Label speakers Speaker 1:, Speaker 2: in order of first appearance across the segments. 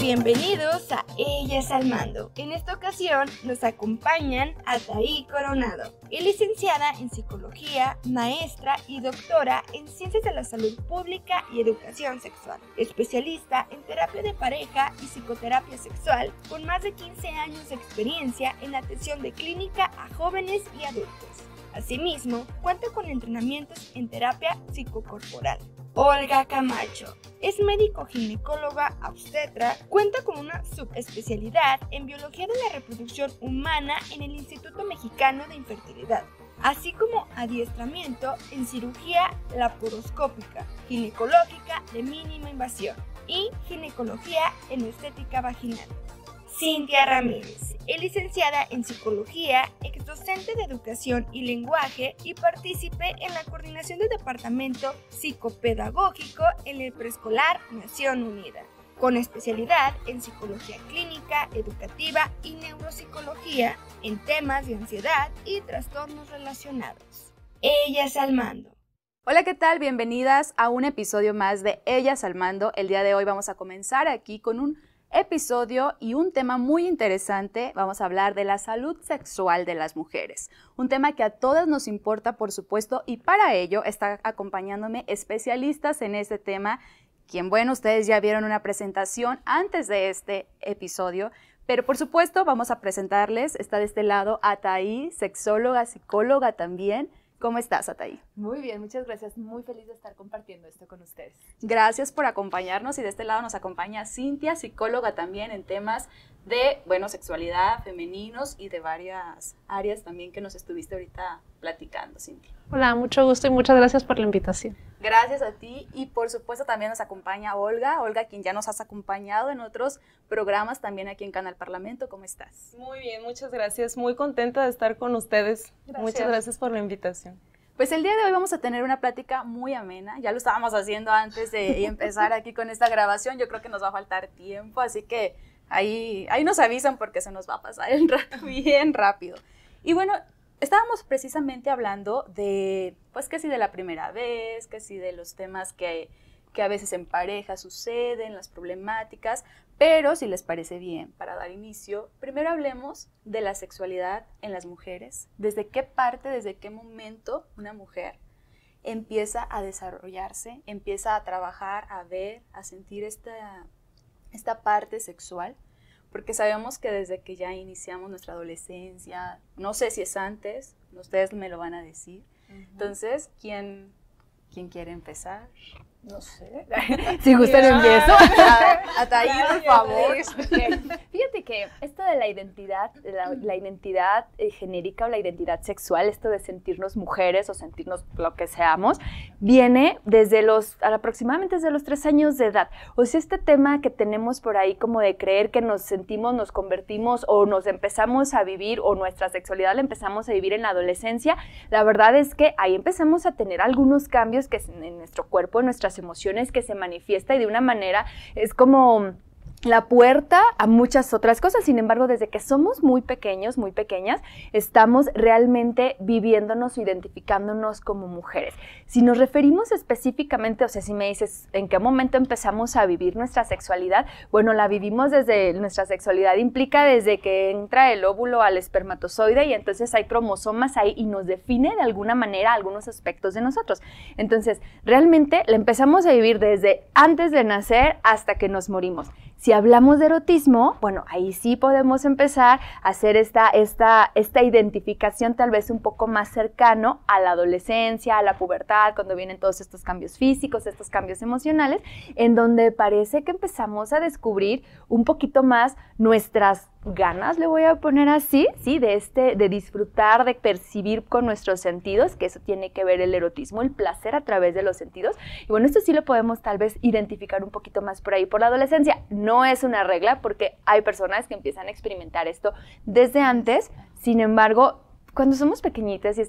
Speaker 1: Bienvenidos a Ellas al Mando. En esta ocasión nos acompañan Ataí Coronado, es licenciada en Psicología, maestra y doctora en Ciencias de la Salud Pública y Educación Sexual, especialista en terapia de pareja y psicoterapia sexual, con más de 15 años de experiencia en atención de clínica a jóvenes y adultos. Asimismo, cuenta con entrenamientos en terapia psicocorporal. Olga Camacho es médico ginecóloga obstetra, cuenta con una subespecialidad en biología de la reproducción humana en el Instituto Mexicano de Infertilidad, así como adiestramiento en cirugía laparoscópica, ginecológica de mínima invasión y ginecología en estética vaginal. Cintia Ramírez es licenciada en Psicología, exdocente de Educación y Lenguaje y partícipe en la coordinación del Departamento Psicopedagógico en el Preescolar Nación Unida, con especialidad en Psicología Clínica, Educativa y Neuropsicología en temas de ansiedad y trastornos relacionados. Ellas al Mando.
Speaker 2: Hola, ¿qué tal? Bienvenidas a un episodio más de Ellas al Mando. El día de hoy vamos a comenzar aquí con un episodio y un tema muy interesante. Vamos a hablar de la salud sexual de las mujeres, un tema que a todas nos importa, por supuesto, y para ello está acompañándome especialistas en este tema, quien, bueno, ustedes ya vieron una presentación antes de este episodio, pero por supuesto vamos a presentarles. Está de este lado Ataí, sexóloga, psicóloga también. ¿Cómo estás, Ataí?
Speaker 3: Muy bien, muchas gracias. Muy feliz de estar compartiendo esto con ustedes.
Speaker 2: Gracias por acompañarnos, y de este lado nos acompaña Cintia, psicóloga también en temas de, bueno, sexualidad, femeninos y de varias áreas también que nos estuviste ahorita platicando, Cintia.
Speaker 4: Hola, mucho gusto y muchas gracias por la invitación.
Speaker 2: Gracias a ti, y por supuesto también nos acompaña Olga, quien ya nos has acompañado en otros programas también aquí en Canal Parlamento. ¿Cómo estás?
Speaker 5: Muy bien, muchas gracias, muy contenta de estar con ustedes.
Speaker 2: Gracias.
Speaker 5: Muchas gracias por la invitación.
Speaker 2: Pues el día de hoy vamos a tener una plática muy amena. Ya lo estábamos haciendo antes de empezar aquí con esta grabación. Yo creo que nos va a faltar tiempo, así que ahí nos avisan porque se nos va a pasar el rato bien rápido. Y bueno, estábamos precisamente hablando de, pues, que si de la primera vez, que si de los temas que a veces en pareja suceden, las problemáticas, pero si les parece bien, para dar inicio, primero hablemos de la sexualidad en las mujeres. ¿Desde qué parte, desde qué momento una mujer empieza a desarrollarse, empieza a trabajar, a ver, a sentir esta parte sexual? Porque sabemos que desde que ya iniciamos nuestra adolescencia, no sé si es antes, ustedes me lo van a decir. Entonces, ¿quién quiere empezar?
Speaker 3: No sé.
Speaker 2: Si gustan, empiezo. Ataí, por favor.
Speaker 3: Fíjate que esto de la identidad, la identidad genérica o la identidad sexual, esto de sentirnos mujeres o sentirnos lo que seamos, viene desde aproximadamente desde los 3 años de edad. O sea, este tema que tenemos por ahí como de creer que nos sentimos, nos convertimos o nos empezamos a vivir, o nuestra sexualidad la empezamos a vivir en la adolescencia, la verdad es que ahí empezamos a tener algunos cambios que en nuestro cuerpo, en nuestras emociones, que se manifiesta, y de una manera es como la puerta a muchas otras cosas. Sin embargo, desde que somos muy pequeños, muy pequeñas, estamos realmente viviéndonos, identificándonos como mujeres. Si nos referimos específicamente, o sea, si me dices en qué momento empezamos a vivir nuestra sexualidad, bueno, la vivimos nuestra sexualidad implica desde que entra el óvulo al espermatozoide, y entonces hay cromosomas ahí y nos define de alguna manera algunos aspectos de nosotros. Entonces, realmente la empezamos a vivir desde antes de nacer hasta que nos morimos. Si hablamos de erotismo, bueno, ahí sí podemos empezar a hacer esta identificación tal vez un poco más cercano a la adolescencia, a la pubertad, cuando vienen todos estos cambios físicos, estos cambios emocionales, en donde parece que empezamos a descubrir un poquito más nuestras ganas, le voy a poner así, ¿sí? De disfrutar, de percibir con nuestros sentidos, que eso tiene que ver el erotismo, el placer a través de los sentidos. Y bueno, esto sí lo podemos tal vez identificar un poquito más por ahí, por la adolescencia. No es una regla, porque hay personas que empiezan a experimentar esto desde antes. Sin embargo, cuando somos pequeñitas y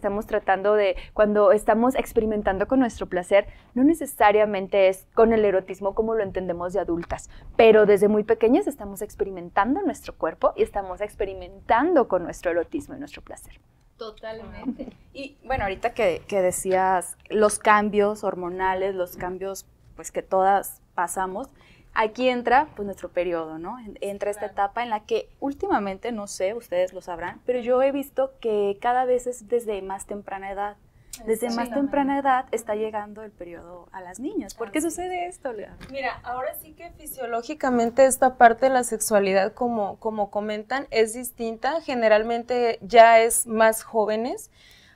Speaker 3: cuando estamos experimentando con nuestro placer, no necesariamente es con el erotismo como lo entendemos de adultas, pero desde muy pequeñas estamos experimentando nuestro cuerpo y estamos experimentando con nuestro erotismo y nuestro placer.
Speaker 2: Totalmente. Y bueno, ahorita que decías los cambios hormonales, los cambios pues que todas pasamos, aquí entra pues nuestro periodo, ¿no? Entra esta etapa en la que últimamente, no sé, ustedes lo sabrán, pero yo he visto que cada vez es desde más temprana edad. Desde más temprana edad está llegando el periodo a las niñas. ¿Por qué sucede esto, Lea?
Speaker 5: Mira, ahora sí que fisiológicamente esta parte de la sexualidad, como comentan, es distinta. Generalmente ya es más jóvenes,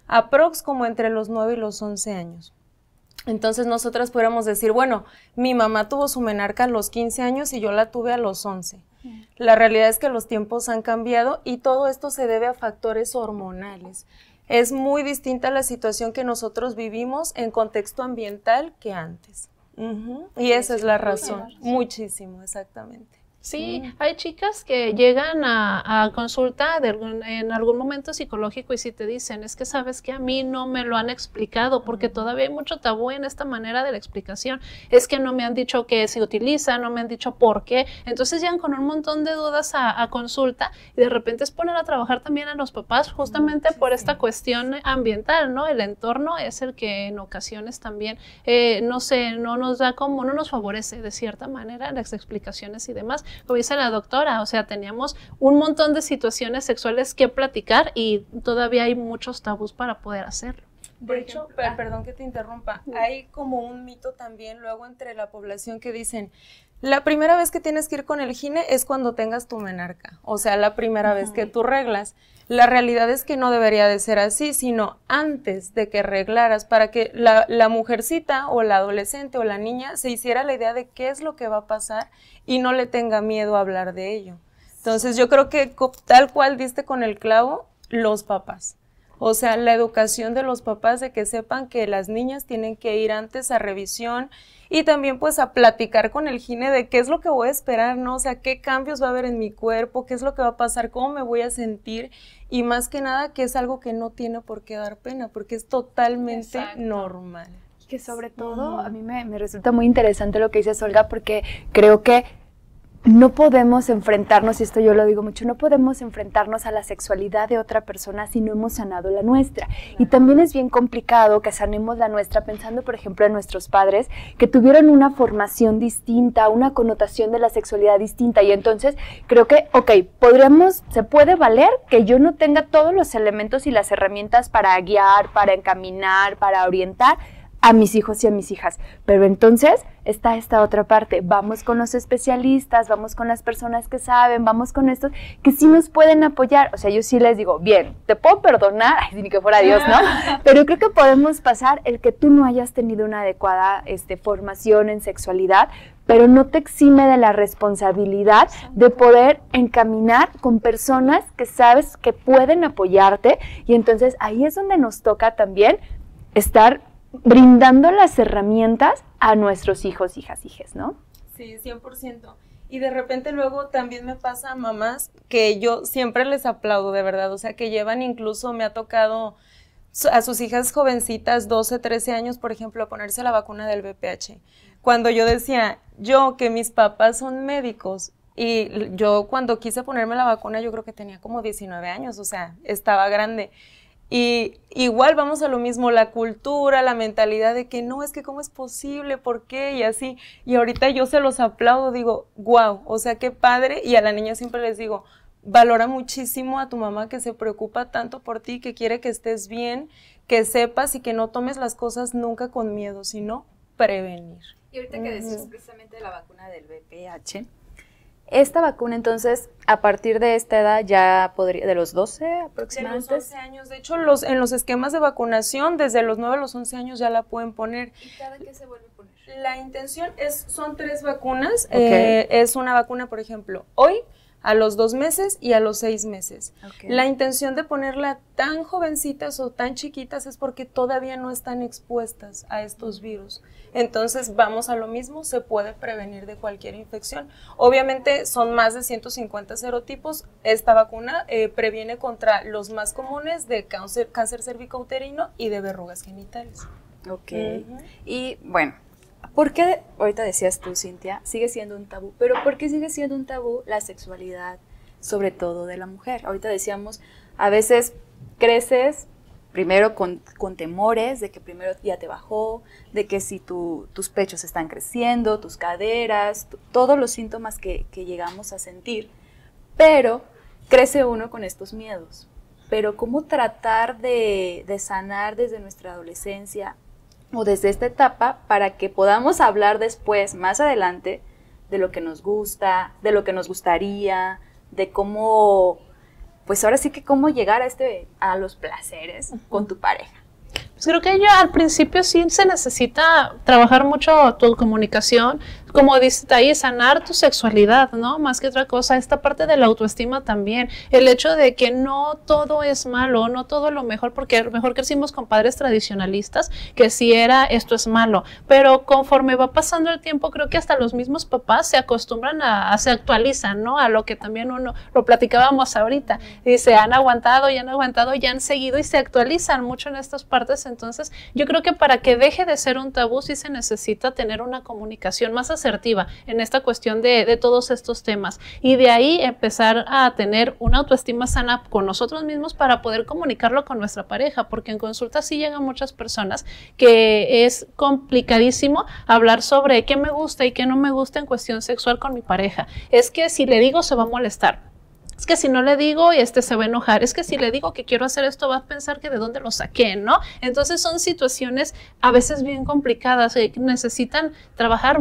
Speaker 5: aprox como entre los 9 y los 11 años. Entonces nosotras podríamos decir, bueno, mi mamá tuvo su menarca a los 15 años y yo la tuve a los 11. La realidad es que los tiempos han cambiado y todo esto se debe a factores hormonales. Es muy distinta la situación que nosotros vivimos en contexto ambiental que antes. Y esa es la razón. Muchísimo, exactamente.
Speaker 4: Sí, hay chicas que llegan a consulta en algún momento psicológico y si te dicen, es que sabes que a mí no me lo han explicado porque todavía hay mucho tabú en esta manera de la explicación, es que no me han dicho que se utiliza, no me han dicho por qué, entonces llegan con un montón de dudas a consulta y de repente es poner a trabajar también a los papás justamente por esta cuestión ambiental, ¿no? El entorno es el que en ocasiones también, no sé, no nos da como, no nos favorece de cierta manera las explicaciones y demás. Como dice la doctora, o sea, teníamos un montón de situaciones sexuales que platicar y todavía hay muchos tabús para poder hacerlo.
Speaker 5: De hecho, perdón que te interrumpa, hay como un mito también luego entre la población que dicen, la primera vez que tienes que ir con el gine es cuando tengas tu menarca, o sea, la primera vez que tú reglas. La realidad es que no debería de ser así, sino antes de que reglaras, para que la mujercita o la adolescente o la niña se hiciera la idea de qué es lo que va a pasar y no le tenga miedo a hablar de ello. Entonces yo creo que tal cual diste con el clavo, los papás. O sea, la educación de los papás de que sepan que las niñas tienen que ir antes a revisión y también pues a platicar con el gine de qué es lo que voy a esperar, ¿no? O sea, qué cambios va a haber en mi cuerpo, qué es lo que va a pasar, cómo me voy a sentir y más que nada que es algo que no tiene por qué dar pena porque es totalmente normal.
Speaker 3: Que sobre todo a mí me resulta muy interesante lo que dices, Olga, porque creo que no podemos enfrentarnos, y esto yo lo digo mucho, no podemos enfrentarnos a la sexualidad de otra persona si no hemos sanado la nuestra. Claro. Y también es bien complicado que sanemos la nuestra pensando, por ejemplo, en nuestros padres que tuvieron una formación distinta, una connotación de la sexualidad distinta. Y entonces creo que, se puede valer que yo no tenga todos los elementos y las herramientas para guiar, para encaminar, para orientar a mis hijos y a mis hijas, pero entonces está esta otra parte, vamos con los especialistas, vamos con las personas que saben, vamos con estos que sí nos pueden apoyar, o sea, yo sí les digo, bien, te puedo perdonar, ay, ni que fuera Dios, ¿no? Pero creo que podemos pasar el que tú no hayas tenido una adecuada formación en sexualidad, pero no te exime de la responsabilidad de poder encaminar con personas que sabes que pueden apoyarte, y entonces ahí es donde nos toca también estar brindando las herramientas a nuestros hijos, hijas, hijes, ¿no?
Speaker 5: Sí, 100%. Y de repente luego también me pasa a mamás que yo siempre les aplaudo, de verdad, o sea, que llevan incluso, me ha tocado a sus hijas jovencitas, 12, 13 años, por ejemplo, a ponerse la vacuna del VPH. Cuando yo decía, que mis papás son médicos, y yo cuando quise ponerme la vacuna, yo creo que tenía como 19 años, o sea, estaba grande. Y igual vamos a lo mismo, la cultura, la mentalidad de que no, es que cómo es posible, por qué, y así. Y ahorita yo se los aplaudo, digo, wow, o sea, qué padre. Y a la niña siempre les digo, valora muchísimo a tu mamá que se preocupa tanto por ti, que quiere que estés bien, que sepas y que no tomes las cosas nunca con miedo, sino prevenir.
Speaker 2: Y ahorita que decías precisamente de la vacuna del VPH, esta vacuna, entonces, a partir de esta edad ya podría, de los 12 aproximadamente.
Speaker 5: De los 11 años, de hecho, en los esquemas de vacunación, desde los 9 a los 11 años ya la pueden poner.
Speaker 2: ¿Y cada qué se vuelve a poner?
Speaker 5: La intención son 3 vacunas, es una vacuna, por ejemplo, hoy, a los 2 meses y a los 6 meses. La intención de ponerla tan jovencitas o tan chiquitas es porque todavía no están expuestas a estos virus. Entonces vamos a lo mismo, se puede prevenir de cualquier infección. Obviamente son más de 150 serotipos. Esta vacuna previene contra los más comunes de cáncer cervicouterino y de verrugas genitales.
Speaker 2: Y bueno, ¿por qué, ahorita decías tú, Cintia, sigue siendo un tabú? Pero ¿por qué sigue siendo un tabú la sexualidad, sobre todo de la mujer? Ahorita decíamos, a veces creces primero con temores de que primero ya te bajó, de que si tus pechos están creciendo, tus caderas, todos los síntomas que llegamos a sentir, pero crece uno con estos miedos. Pero ¿cómo tratar de sanar desde nuestra adolescencia o desde esta etapa para que podamos hablar después, más adelante, de lo que nos gusta, de lo que nos gustaría, de cómo, pues ahora sí que cómo llegar a los placeres con tu pareja?
Speaker 4: Pues creo que al principio sí se necesita trabajar mucho tu comunicación, como dice ahí, sanar tu sexualidad, ¿no? Más que otra cosa, esta parte de la autoestima también, el hecho de que no todo es malo, no todo lo mejor, porque a lo mejor crecimos con padres tradicionalistas, que si era esto es malo, pero conforme va pasando el tiempo, creo que hasta los mismos papás se acostumbran se actualizan, ¿no? A lo que también uno, lo platicábamos ahorita, dice, han aguantado, ya han seguido y se actualizan mucho en estas partes. Entonces yo creo que para que deje de ser un tabú sí se necesita tener una comunicación más asertiva en esta cuestión de todos estos temas, y de ahí empezar a tener una autoestima sana con nosotros mismos para poder comunicarlo con nuestra pareja, porque en consulta sí llegan muchas personas que es complicadísimo hablar sobre qué me gusta y qué no me gusta en cuestión sexual con mi pareja. Es que si le digo se va a molestar. Es que si no le digo, se va a enojar. Es que si le digo que quiero hacer esto, va a pensar que de dónde lo saqué, ¿no? Entonces son situaciones a veces bien complicadas, necesitamos trabajar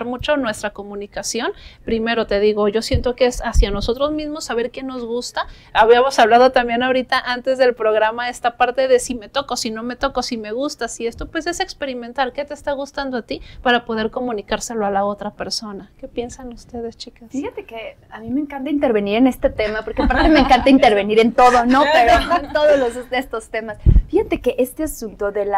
Speaker 4: mucho nuestra comunicación. Primero te digo, yo siento que es hacia nosotros mismos, saber qué nos gusta. Habíamos hablado también ahorita antes del programa esta parte de si me toco, si no me toco, si me gusta, si esto, pues es experimentar qué te está gustando a ti para poder comunicárselo a la otra persona. ¿Qué piensan ustedes, chicas?
Speaker 3: Fíjate que a mí me encanta intervenir en este tema, porque aparte me encanta intervenir en todo, ¿no? Pero en todos estos temas. Fíjate que este asunto del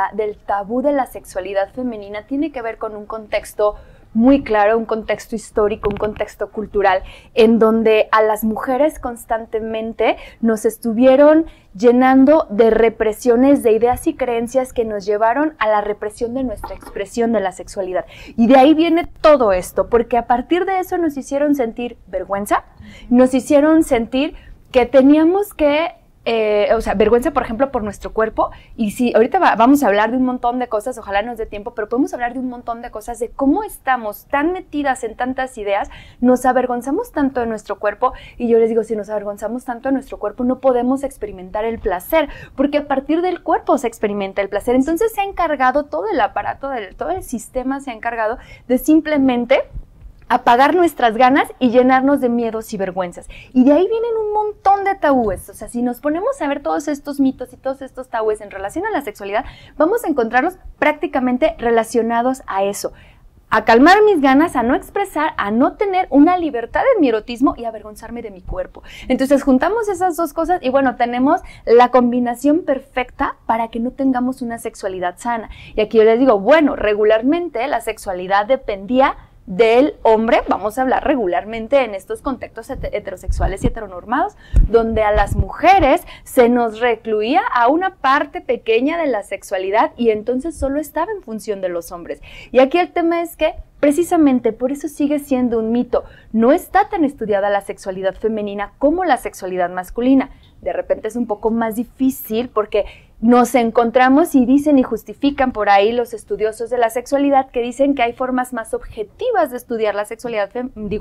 Speaker 3: tabú de la sexualidad femenina tiene que ver con un contexto muy claro, un contexto histórico, un contexto cultural, en donde a las mujeres constantemente nos estuvieron llenando de represiones, de ideas y creencias que nos llevaron a la represión de nuestra expresión de la sexualidad. Y de ahí viene todo esto, porque a partir de eso nos hicieron sentir vergüenza, nos hicieron sentir que teníamos que vergüenza, por ejemplo, por nuestro cuerpo. Y sí, ahorita vamos a hablar de un montón de cosas, ojalá nos dé tiempo, pero podemos hablar de un montón de cosas, de cómo estamos tan metidas en tantas ideas, nos avergonzamos tanto de nuestro cuerpo. Y yo les digo, si nos avergonzamos tanto de nuestro cuerpo, no podemos experimentar el placer, porque a partir del cuerpo se experimenta el placer. Entonces se ha encargado todo el aparato, todo el sistema se ha encargado de simplemente apagar nuestras ganas y llenarnos de miedos y vergüenzas. Y de ahí vienen un montón de tabúes. O sea, si nos ponemos a ver todos estos mitos y todos estos tabúes en relación a la sexualidad, vamos a encontrarnos prácticamente relacionados a eso. A calmar mis ganas, a no expresar, a no tener una libertad en mi erotismo y avergonzarme de mi cuerpo. Entonces juntamos esas dos cosas y bueno, tenemos la combinación perfecta para que no tengamos una sexualidad sana. Y aquí yo les digo, bueno, regularmente la sexualidad dependía del hombre, vamos a hablar regularmente en estos contextos heterosexuales y heteronormados, donde a las mujeres se nos recluía a una parte pequeña de la sexualidad y entonces solo estaba en función de los hombres. Y aquí el tema es que precisamente por eso sigue siendo un mito. No está tan estudiada la sexualidad femenina como la sexualidad masculina. De repente es un poco más difícil porque nos encontramos y dicen y justifican por ahí los estudiosos de la sexualidad que dicen que hay formas más objetivas de estudiar la sexualidad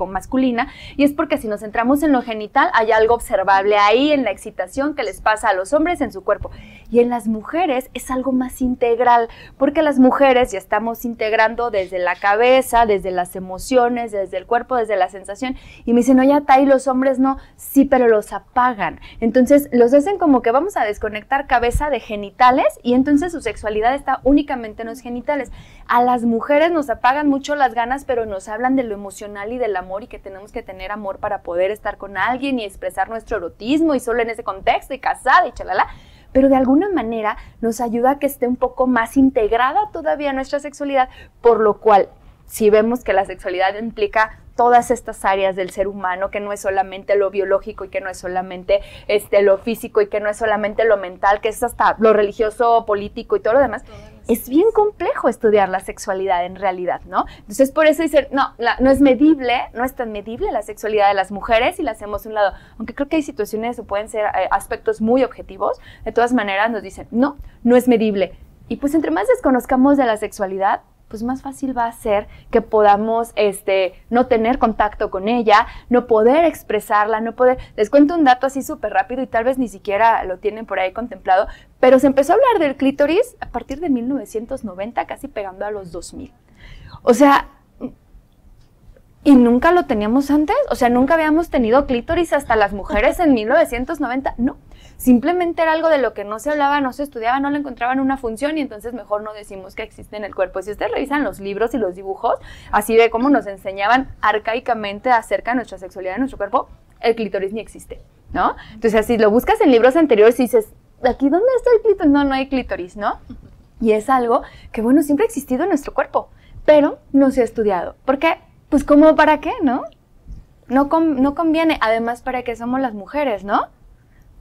Speaker 3: masculina, y es porque si nos centramos en lo genital hay algo observable ahí en la excitación que les pasa a los hombres en su cuerpo, y en las mujeres es algo más integral, porque las mujeres ya estamos integrando desde la cabeza, desde las emociones, desde el cuerpo, desde la sensación, y me dicen, oye, Tay, los hombres no, sí, pero los apagan, entonces los hacen como que vamos a desconectar cabeza de genitales y entonces su sexualidad está únicamente en los genitales. A las mujeres nos apagan mucho las ganas, pero nos hablan de lo emocional y del amor y que tenemos que tener amor para poder estar con alguien y expresar nuestro erotismo y solo en ese contexto y casada y chalala, pero de alguna manera nos ayuda a que esté un poco más integrada todavía nuestra sexualidad, por lo cual si vemos que la sexualidad implica todas estas áreas del ser humano, que no es solamente lo biológico y que no es solamente lo físico y que no es solamente lo mental, que es hasta lo religioso, político y todo lo demás, es bien complejo estudiar la sexualidad en realidad, ¿no? Entonces por eso dicen, no es medible, no es tan medible la sexualidad de las mujeres y la hacemos a un lado, aunque creo que hay situaciones o pueden ser aspectos muy objetivos, de todas maneras nos dicen, no es medible. Y pues entre más desconozcamos de la sexualidad, pues más fácil va a ser que podamos no tener contacto con ella, no poder expresarla, no poder... Les cuento un dato así súper rápido y tal vez ni siquiera lo tienen por ahí contemplado, pero se empezó a hablar del clítoris a partir de 1990, casi pegando a los 2000. O sea, ¿y nunca lo teníamos antes? O sea, ¿nunca habíamos tenido clítoris hasta las mujeres en 1990? No. Simplemente era algo de lo que no se hablaba, no se estudiaba, no le encontraban una función y entonces mejor no decimos que existe en el cuerpo. Si ustedes revisan los libros y los dibujos, así de cómo nos enseñaban arcaicamente acerca de nuestra sexualidad, de nuestro cuerpo, el clítoris ni existe, ¿no? Entonces, si lo buscas en libros anteriores y dices, ¿aquí dónde está el clítoris? No hay clítoris, ¿no? Y es algo que, bueno, siempre ha existido en nuestro cuerpo, pero no se ha estudiado. ¿Por qué? Pues, ¿cómo para qué, no? No conviene. Además, ¿para qué somos las mujeres, no?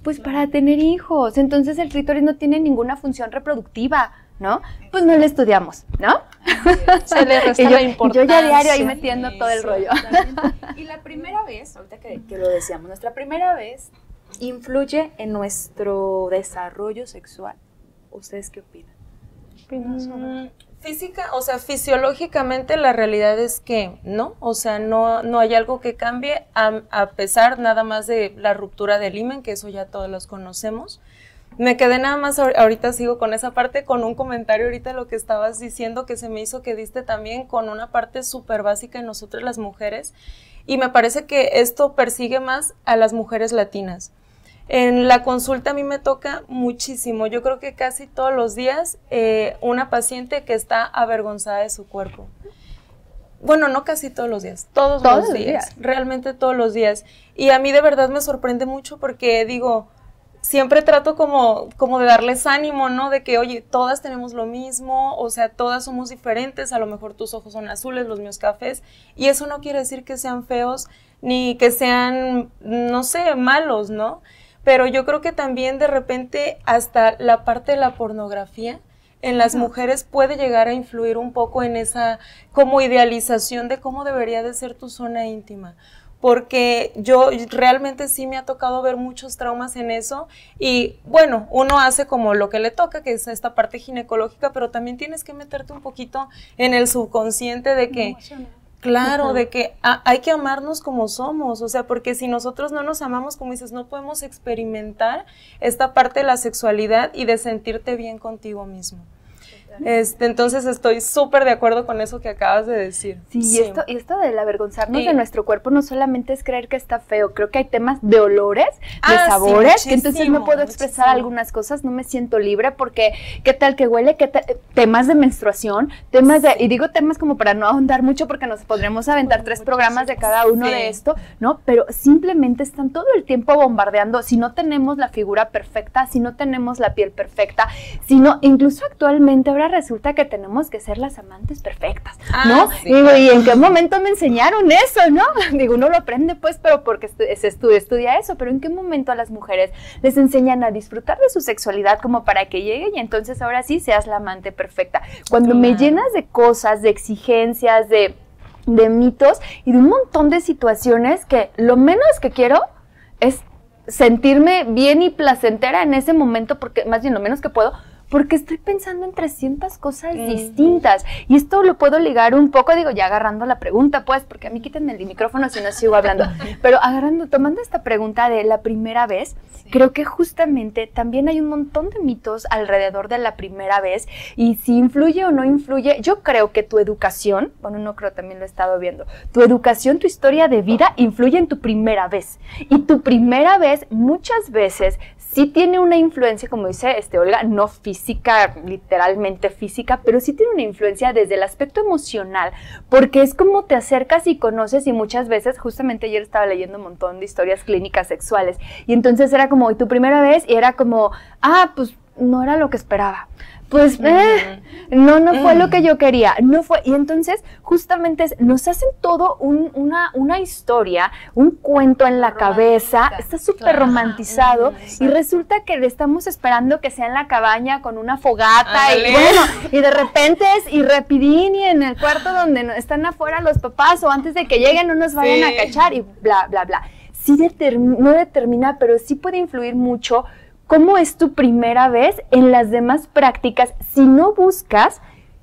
Speaker 3: Pues para tener hijos. Entonces el clítoris no tiene ninguna función reproductiva, ¿no? Pues no le estudiamos, ¿no?
Speaker 4: Se le resta la importancia.
Speaker 3: Yo ya diario ahí metiendo todo el rollo.
Speaker 2: Y la primera vez, ahorita que lo decíamos, nuestra primera vez influye en nuestro desarrollo sexual. ¿Ustedes qué opinan?
Speaker 5: Fisiológicamente la realidad es que no, o sea, no hay algo que cambie a pesar nada más de la ruptura del himen, que eso ya todos los conocemos. Me quedé nada más, ahorita sigo con esa parte, con un comentario ahorita lo que estabas diciendo, que se me hizo que diste también con una parte súper básica en nosotras las mujeres, y me parece que esto persigue más a las mujeres latinas. En la consulta a mí me toca muchísimo, yo creo que casi todos los días una paciente que está avergonzada de su cuerpo. Bueno, no casi todos los días, todos los días, realmente todos los días. Y a mí de verdad me sorprende mucho porque digo, siempre trato como de darles ánimo, ¿no? De que, oye, todas tenemos lo mismo, o sea, todas somos diferentes, a lo mejor tus ojos son azules, los míos cafés, y eso no quiere decir que sean feos, ni que sean, no sé, malos, ¿no? Pero yo creo que también de repente hasta la parte de la pornografía en las mujeres puede llegar a influir un poco en esa como idealización de cómo debería de ser tu zona íntima. Porque yo realmente sí me ha tocado ver muchos traumas en eso y bueno, uno hace como lo que le toca, que es esta parte ginecológica, pero también tienes que meterte un poquito en el subconsciente de que... Claro, de que hay que amarnos como somos, o sea, porque si nosotros no nos amamos, como dices, no podemos experimentar esta parte de la sexualidad y de sentirte bien contigo mismo. Entonces estoy súper de acuerdo con eso que acabas de decir.
Speaker 3: Sí, sí. Y esto del avergonzarnos de nuestro cuerpo no solamente es creer que está feo, creo que hay temas de olores, de sabores, que entonces no puedo expresar algunas cosas, no me siento libre porque qué tal que huele, temas de menstruación, temas de, y digo temas como para no ahondar mucho porque nos podremos aventar 3 programas de cada uno de esto, ¿no? Pero simplemente están todo el tiempo bombardeando, si no tenemos la figura perfecta, si no tenemos la piel perfecta, si no, incluso actualmente ahora resulta que tenemos que ser las amantes perfectas, ¿no? Sí. Digo, ¿y en qué momento me enseñaron eso, no? Digo, uno lo aprende pues, pero porque se estudia eso, pero ¿en qué momento a las mujeres les enseñan a disfrutar de su sexualidad como para que llegue y entonces ahora sí seas la amante perfecta? Cuando me llenas de cosas, de exigencias, de mitos y de un montón de situaciones que lo menos que quiero es sentirme bien y placentera en ese momento, porque más bien lo menos que puedo, porque estoy pensando en 300 cosas distintas. Y esto lo puedo ligar un poco, digo, ya agarrando la pregunta, pues, porque a mí quítenme el micrófono si no sigo hablando. Pero tomando esta pregunta de la primera vez, creo que justamente también hay un montón de mitos alrededor de la primera vez. Y si influye o no influye, yo creo que tu educación, bueno, no creo, también lo he estado viendo, tu educación, tu historia de vida influye en tu primera vez. Y tu primera vez, muchas veces, sí tiene una influencia, como dice Olga, no física, literalmente física, pero sí tiene una influencia desde el aspecto emocional, porque es como te acercas y conoces y muchas veces, justamente ayer estaba leyendo un montón de historias clínicas sexuales y entonces era como, ¿y tu primera vez? Y era como, pues no era lo que esperaba. Pues no fue lo que yo quería, no fue. Y entonces justamente nos hacen todo una historia, un cuento en la cabeza, está súper romantizado, y resulta que le estamos esperando que sea en la cabaña con una fogata, y bueno, y de repente es y rapidín, y en el cuarto donde están afuera los papás, o antes de que lleguen no nos vayan a cachar, y bla, bla, bla. Sí no determina, pero sí puede influir mucho cómo es tu primera vez en las demás prácticas si no buscas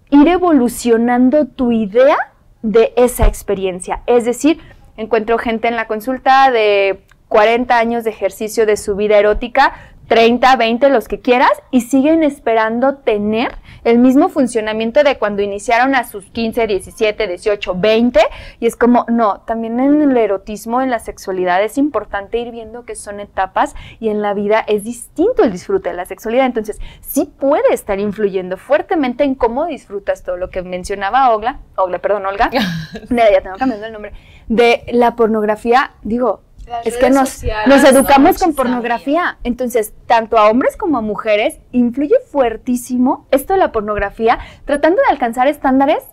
Speaker 3: ir evolucionando tu idea de esa experiencia. Es decir, encuentro gente en la consulta de 40 años de ejercicio de su vida erótica, 30, 20, los que quieras, y siguen esperando tener el mismo funcionamiento de cuando iniciaron a sus 15, 17, 18, 20, y es como, no, también en el erotismo, en la sexualidad, es importante ir viendo que son etapas, y en la vida es distinto el disfrute de la sexualidad. Entonces sí puede estar influyendo fuertemente en cómo disfrutas todo lo que mencionaba Olga, ya tengo cambiando el nombre, de la pornografía. Digo, es que nos educamos con pornografía. Entonces, tanto a hombres como a mujeres influye fuertísimo esto de la pornografía, tratando de alcanzar estándares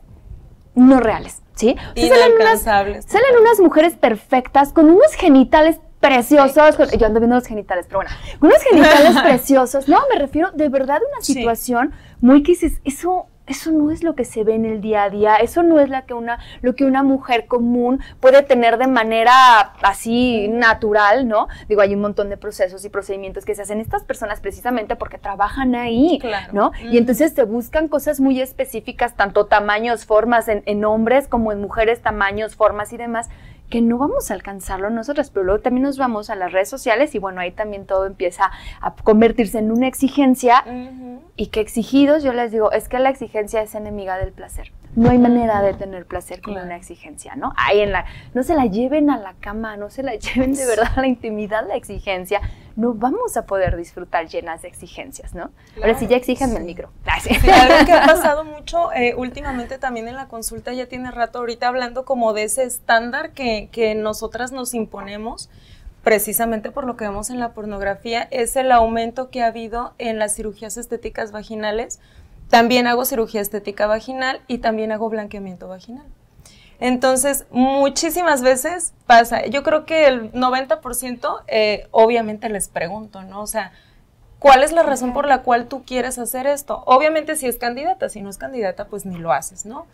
Speaker 3: no reales, ¿sí?
Speaker 5: Inalcanzables.
Speaker 3: Salen unas mujeres perfectas con unos genitales preciosos, yo ando viendo los genitales, pero bueno, unos genitales preciosos. No, me refiero de verdad a una situación muy que dices, eso no es lo que se ve en el día a día, eso no es lo que una mujer común puede tener de manera así natural, ¿no? Digo, hay un montón de procesos y procedimientos que se hacen estas personas precisamente porque trabajan ahí, ¿no? Y entonces te buscan cosas muy específicas, tanto tamaños, formas en hombres como en mujeres, tamaños, formas y demás, que no vamos a alcanzarlo nosotros, pero luego también nos vamos a las redes sociales y bueno, ahí también todo empieza a convertirse en una exigencia, y que exigidos, yo les digo, es que la exigencia es enemiga del placer. No hay manera de tener placer con una exigencia, ¿no? Ahí no se la lleven a la cama, no se la lleven de verdad a la intimidad, la exigencia. No vamos a poder disfrutar llenas de exigencias, ¿no? Ahora sí, ya exíjanme el micro.
Speaker 5: Algo que ha pasado mucho últimamente también en la consulta, ya tiene rato ahorita hablando como de ese estándar que nosotras nos imponemos, precisamente por lo que vemos en la pornografía, es el aumento que ha habido en las cirugías estéticas vaginales. También hago cirugía estética vaginal y también hago blanqueamiento vaginal. Entonces, muchísimas veces pasa, yo creo que el 90% obviamente les pregunto, ¿no? O sea, ¿cuál es la razón por la cual tú quieres hacer esto? Obviamente si es candidata, si no es candidata, pues ni lo haces, ¿no?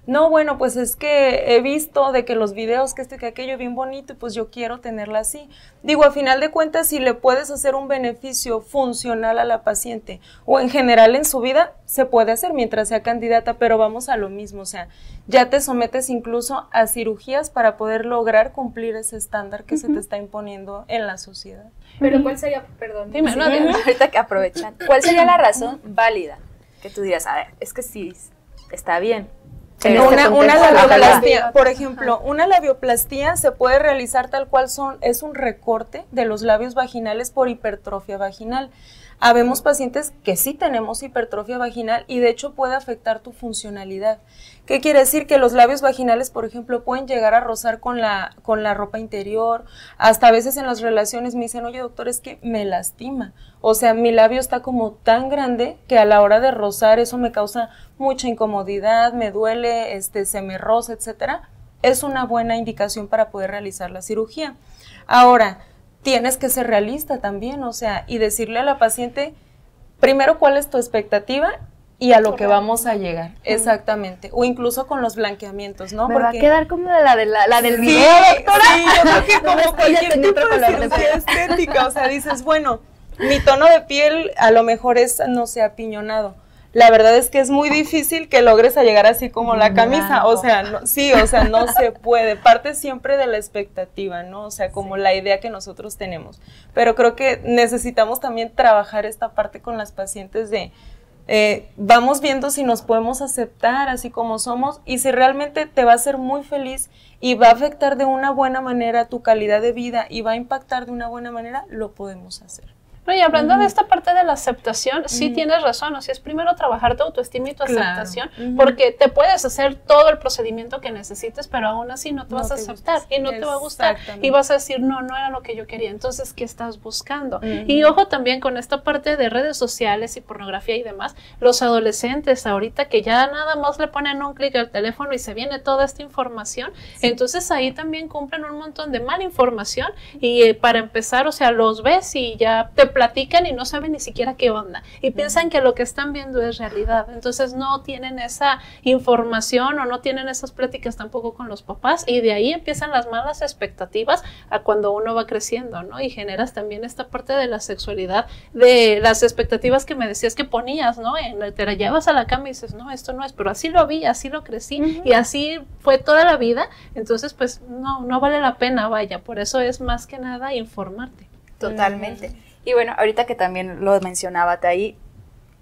Speaker 5: No, bueno, pues es que he visto de que los videos, que que aquello bien bonito, y pues yo quiero tenerla así. Digo, a final de cuentas, si le puedes hacer un beneficio funcional a la paciente o en general en su vida, se puede hacer mientras sea candidata, pero vamos a lo mismo, o sea, ya te sometes incluso a cirugías para poder lograr cumplir ese estándar que se te está imponiendo en la sociedad.
Speaker 2: Pero ¿cuál sería, perdón,
Speaker 4: dime,
Speaker 2: ahorita que aprovechan, cuál sería la razón válida que tú digas, a ver, es que sí, está bien?
Speaker 5: Una labioplastía, por ejemplo, una labioplastía se puede realizar tal cual es un recorte de los labios vaginales por hipertrofia vaginal. Habemos pacientes que sí tenemos hipertrofia vaginal y de hecho puede afectar tu funcionalidad. ¿Qué quiere decir? Que los labios vaginales, por ejemplo, pueden llegar a rozar con la ropa interior, hasta a veces en las relaciones me dicen, oye doctor, es que me lastima. O sea, mi labio está como tan grande que a la hora de rozar eso me causa mucha incomodidad, me duele, se me roza, etcétera. Es una buena indicación para poder realizar la cirugía. Ahora, tienes que ser realista también, o sea, y decirle a la paciente, primero, cuál es tu expectativa y a lo que vamos a llegar, exactamente, o incluso con los blanqueamientos, ¿no?
Speaker 3: Me va a quedar como la del video, doctora.
Speaker 5: Sí, yo creo que como cualquier tipo de cirugía estética, o sea, dices, bueno, mi tono de piel a lo mejor es, no sé, apiñonado. La verdad es que es muy difícil que logres a llegar así como la camisa, o sea, no, sí, o sea, no se puede, parte siempre de la expectativa, ¿no? O sea, como la idea que nosotros tenemos, pero creo que necesitamos también trabajar esta parte con las pacientes de, vamos viendo si nos podemos aceptar así como somos y si realmente te va a hacer muy feliz y va a afectar de una buena manera tu calidad de vida y va a impactar de una buena manera, lo podemos hacer.
Speaker 4: No, y hablando de esta parte de la aceptación, sí tienes razón, o sea, es primero trabajar tu autoestima y tu aceptación, porque te puedes hacer todo el procedimiento que necesites, pero aún así no te vas a aceptar y no te va a gustar y vas a decir, no era lo que yo quería, entonces, ¿qué estás buscando? Y ojo también con esta parte de redes sociales y pornografía y demás, los adolescentes ahorita que ya nada más le ponen un clic al teléfono y se viene toda esta información, entonces ahí también cumplen un montón de mala información y para empezar, o sea, los ves y ya te platican y no saben ni siquiera qué onda y piensan que lo que están viendo es realidad, entonces no tienen esa información o no tienen esas pláticas tampoco con los papás y de ahí empiezan las malas expectativas a cuando uno va creciendo, ¿no? Y generas también esta parte de la sexualidad, de las expectativas que me decías que ponías, ¿no? Te la llevas a la cama y dices, no, esto no es, pero así lo vi, así lo crecí y así fue toda la vida, entonces pues no vale la pena, vaya, por eso es más que nada informarte.
Speaker 2: Totalmente. Y bueno, ahorita que también lo mencionaba ahí,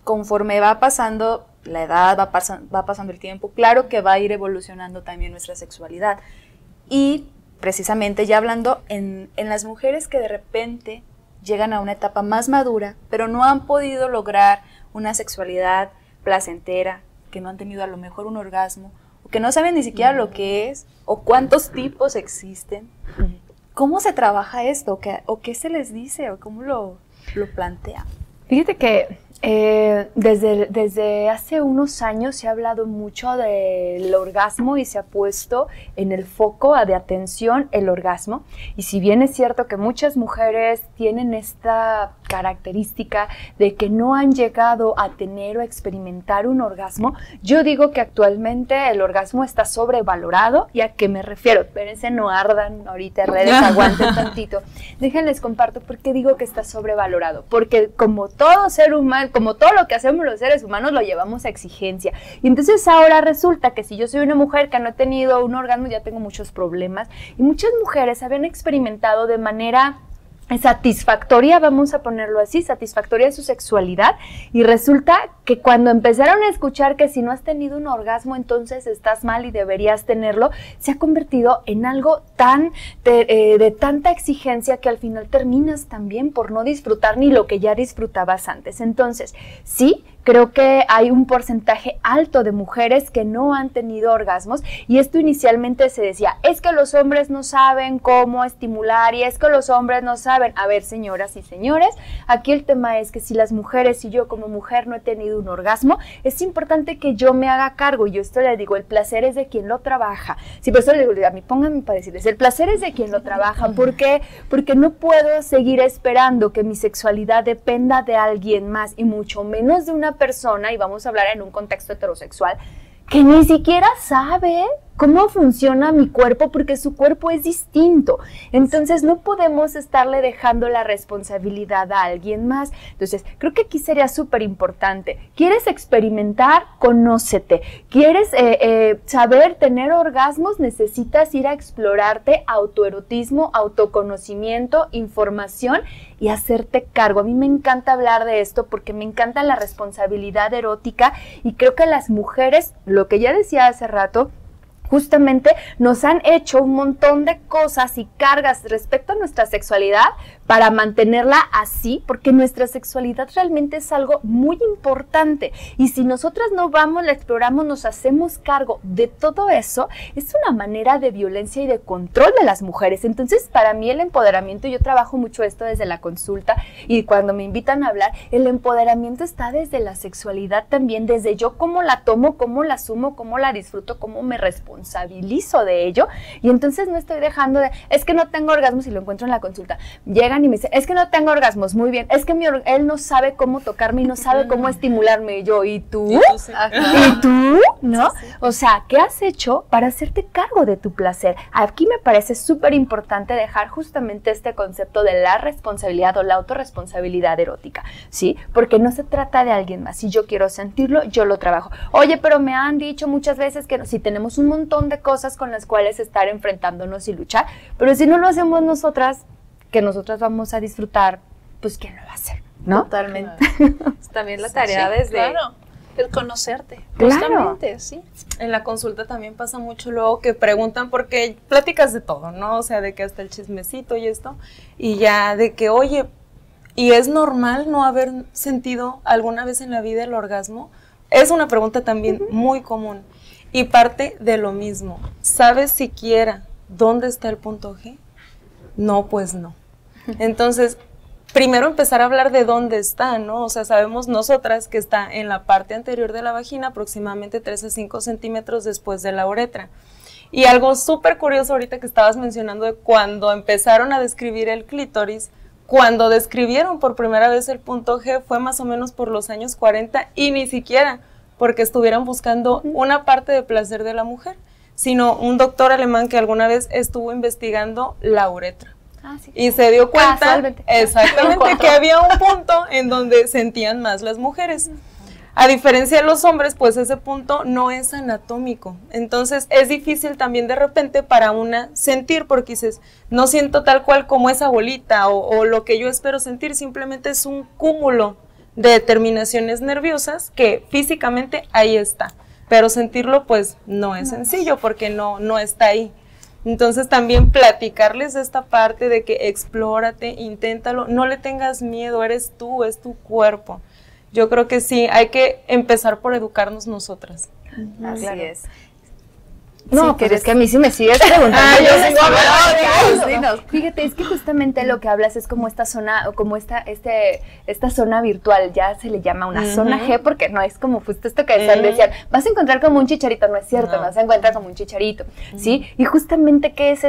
Speaker 2: conforme va pasando la edad, va pasando el tiempo, claro que va a ir evolucionando también nuestra sexualidad. Y precisamente ya hablando en las mujeres que de repente llegan a una etapa más madura, pero no han podido lograr una sexualidad placentera, que no han tenido a lo mejor un orgasmo, o que no saben ni siquiera lo que es, o cuántos tipos existen. ¿Cómo se trabaja esto? ¿O qué se les dice? ¿O cómo lo plantea?
Speaker 3: Fíjate que desde hace unos años se ha hablado mucho del orgasmo y se ha puesto en el foco de atención el orgasmo. Y si bien es cierto que muchas mujeres tienen esta característica de que no han llegado a tener o experimentar un orgasmo, yo digo que actualmente el orgasmo está sobrevalorado. ¿Y a qué me refiero? Espérense, no ardan ahorita redes, aguanten tantito. Déjenles comparto por qué digo que está sobrevalorado. Porque como todo ser humano, como todo lo que hacemos los seres humanos, lo llevamos a exigencia. Y entonces ahora resulta que si yo soy una mujer que no he tenido un orgasmo, ya tengo muchos problemas. Y muchas mujeres habían experimentado de manera satisfactoria, vamos a ponerlo así, satisfactoria su sexualidad, y resulta que cuando empezaron a escuchar que si no has tenido un orgasmo entonces estás mal y deberías tenerlo, se ha convertido en algo tan de tanta exigencia que al final terminas también por no disfrutar ni lo que ya disfrutabas antes. Entonces, sí, creo que hay un porcentaje alto de mujeres que no han tenido orgasmos, y esto inicialmente se decía, es que los hombres no saben cómo estimular y es que los hombres no saben. A ver, señoras y señores, aquí el tema es que si las mujeres, si yo como mujer no he tenido un orgasmo, es importante que yo me haga cargo. Y yo esto le digo, el placer es de quien lo trabaja. Sí, por eso le digo, a mí pónganme para decirles, el placer es de quien lo trabaja. ¿Por qué? Porque no puedo seguir esperando que mi sexualidad dependa de alguien más, y mucho menos de una persona, y vamos a hablar en un contexto heterosexual, que ni siquiera sabe cómo funciona mi cuerpo, porque su cuerpo es distinto. Entonces no podemos estarle dejando la responsabilidad a alguien más. Entonces creo que aquí sería súper importante. ¿Quieres experimentar? Conócete. ¿Quieres saber tener orgasmos? Necesitas ir a explorarte, autoerotismo, autoconocimiento, información y hacerte cargo. A mí me encanta hablar de esto porque me encanta la responsabilidad erótica, y creo que las mujeres, lo que ya decía hace rato, justamente nos han hecho un montón de cosas y cargas respecto a nuestra sexualidad para mantenerla así, porque nuestra sexualidad realmente es algo muy importante, y si nosotras no vamos, la exploramos, nos hacemos cargo de todo eso, es una manera de violencia y de control de las mujeres. Entonces, para mí el empoderamiento, yo trabajo mucho esto desde la consulta, y cuando me invitan a hablar, el empoderamiento está desde la sexualidad también, desde yo cómo la tomo, cómo la asumo, cómo la disfruto, cómo me responsabilizo de ello. Y entonces no estoy dejando de, es que no tengo orgasmos, y lo encuentro en la consulta, llegan y me dicen, es que no tengo orgasmos, muy bien, es que él no sabe cómo tocarme y no sabe cómo estimularme. Y yo, ¿y tú? ¿Y tú? ¿No? Sí, sí. O sea, ¿qué has hecho para hacerte cargo de tu placer? Aquí me parece súper importante dejar justamente este concepto de la responsabilidad o la autorresponsabilidad erótica, ¿sí? Porque no se trata de alguien más. Si yo quiero sentirlo, yo lo trabajo. Oye, pero me han dicho muchas veces que no, si tenemos un montón de cosas con las cuales estar enfrentándonos y luchar, pero si no lo hacemos nosotras, que nosotras vamos a disfrutar, pues ¿quién lo va a hacer? ¿No?
Speaker 2: Totalmente. Es también la tarea desde...
Speaker 4: Claro, el conocerte.
Speaker 3: Claro.
Speaker 4: Justamente, sí.
Speaker 5: En la consulta también pasa mucho luego que preguntan, porque pláticas de todo, ¿no? O sea, de que hasta el chismecito y esto, y ya de que, oye, ¿Y es normal no haber sentido alguna vez en la vida el orgasmo? Es una pregunta también muy común y parte de lo mismo. ¿Sabes siquiera dónde está el punto G? No, pues no. Entonces, primero empezar a hablar de dónde está, ¿no? O sea, sabemos nosotras que está en la parte anterior de la vagina, aproximadamente 3 a 5 centímetros después de la uretra. Y algo súper curioso ahorita que estabas mencionando de cuando empezaron a describir el clítoris, cuando describieron por primera vez el punto G fue más o menos por los años 40 y ni siquiera porque estuvieran buscando una parte de placer de la mujer, sino un doctor alemán que alguna vez estuvo investigando la uretra.
Speaker 3: Sí.
Speaker 5: Y se dio cuenta exactamente que había un punto en donde sentían más las mujeres. A diferencia de los hombres, pues ese punto no es anatómico. Entonces es difícil también de repente para una sentir, porque dices, no siento tal cual como esa bolita o lo que yo espero sentir, simplemente es un cúmulo de terminaciones nerviosas que físicamente ahí está. Pero sentirlo pues no es sencillo porque no está ahí. Entonces también platicarles de esta parte de que explórate, inténtalo, no le tengas miedo, eres tú, es tu cuerpo. Yo creo que sí, hay que empezar por educarnos nosotras.
Speaker 2: Así es.
Speaker 3: No,
Speaker 2: Sí,
Speaker 3: pues es que a mí sí me sigues preguntando.
Speaker 2: yo sigo hablando.
Speaker 3: Fíjate, es que justamente lo que hablas es como esta zona, o como esta zona virtual, ya se le llama una zona G, porque no es como justo esto que decían, vas a encontrar como un chicharito, no es cierto, no se encuentra como un chicharito, ¿sí? Y justamente, ¿qué es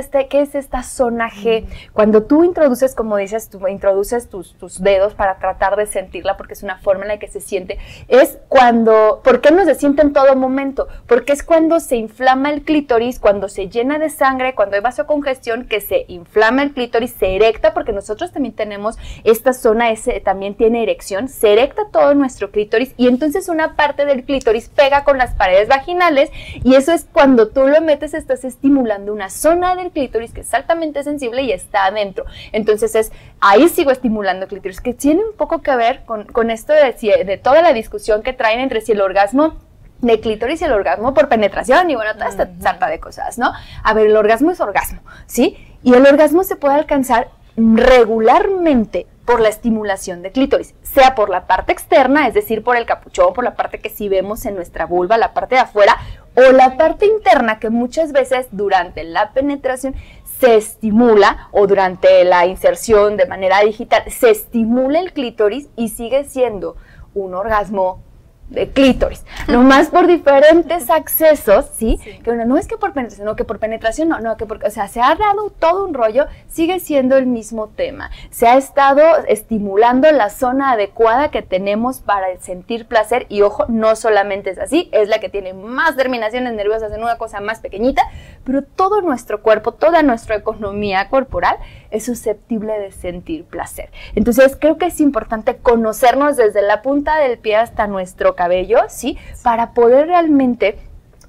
Speaker 3: esta zona G? Cuando tú introduces, como dices, tú introduces tus dedos para tratar de sentirla, porque es una forma en la que se siente, es cuando, ¿por qué no se siente en todo momento? Porque es cuando se inflama el clítoris, cuando se llena de sangre, cuando hay vasocongestión, que se inflama el clítoris, se erecta, porque nosotros también tenemos esta zona, también tiene erección, se erecta todo nuestro clítoris y entonces una parte del clítoris pega con las paredes vaginales y eso es cuando tú lo metes, estás estimulando una zona del clítoris que es altamente sensible y está adentro. Entonces ahí sigo estimulando el clítoris, que tiene un poco que ver con esto de toda la discusión que traen entre si el orgasmo de clítoris y el orgasmo por penetración y bueno, toda esta sarta de cosas, ¿no? A ver, el orgasmo es orgasmo, ¿sí? Y el orgasmo se puede alcanzar regularmente por la estimulación de clítoris, sea por la parte externa, es decir, por el capuchón, por la parte que sí vemos en nuestra vulva, la parte de afuera, o la parte interna que muchas veces durante la penetración se estimula o durante la inserción de manera digital se estimula el clítoris y sigue siendo un orgasmo de clítoris, nomás por diferentes accesos, ¿sí? Que uno no es que por penetración, no, que por penetración, no, que porque, o sea, se ha dado todo un rollo, sigue siendo el mismo tema. Se ha estado estimulando la zona adecuada que tenemos para el sentir placer y ojo, no solamente es así, es la que tiene más terminaciones nerviosas en una cosa más pequeñita, pero todo nuestro cuerpo, toda nuestra economía corporal es susceptible de sentir placer. Entonces, creo que es importante conocernos desde la punta del pie hasta nuestro cabello, ¿sí? Para poder realmente